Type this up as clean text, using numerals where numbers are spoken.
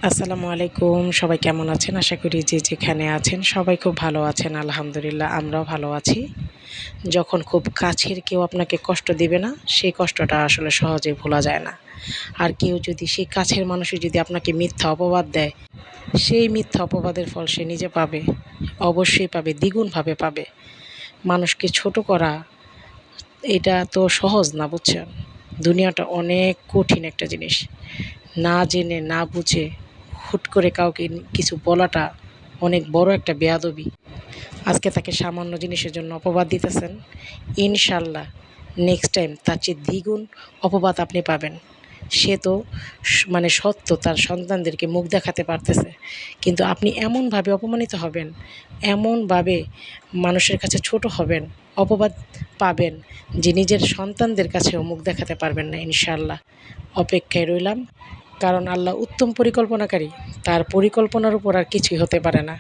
আসসালামু আলাইকুম। সবাই কেমন আছেন? আশা করি যে যেখানে আছেন সবাই খুব ভালো আছেন। আলহামদুলিল্লাহ আমরাও ভালো আছি। যখন খুব কাছের কেউ আপনাকে কষ্ট দিবে না, সেই কষ্টটা আসলে সহজে ভোলা যায় না। আর কেউ যদি সেই কাছের মানুষই যদি আপনাকে মিথ্যা অপবাদ দেয়, সেই মিথ্যা অপবাদের ফল সে নিজে পাবে। অবশ্যই পাবে, দ্বিগুণভাবে পাবে। মানুষকে ছোট করা এটা তো সহজ না, বুঝছেন? দুনিয়াটা অনেক কঠিন একটা জিনিস। না জেনে না বুঝে হুট করে কাউকে কিছু বলাটা অনেক বড় একটা বেয়াদবি। আজকে তাকে সামান্য জিনিসের জন্য অপবাদ দিতেছেন, ইনশাল্লাহ নেক্সট টাইম তার চেয়ে দ্বিগুণ অপবাদ আপনি পাবেন। সে তো মানে সত্য তার সন্তানদেরকে মুখ দেখাতে পারতেছে, কিন্তু আপনি এমনভাবে অপমানিত হবেন, এমনভাবে মানুষের কাছে ছোট হবেন, অপবাদ পাবেন যে নিজের সন্তানদের কাছেও মুখ দেখাতে পারবেন না। ইনশাল্লাহ অপেক্ষায় রইলাম, কারণ আল্লাহ উত্তম পরিকল্পনাকারী। তার পরিকল্পনার উপর আর কিছুই হতে পারে না।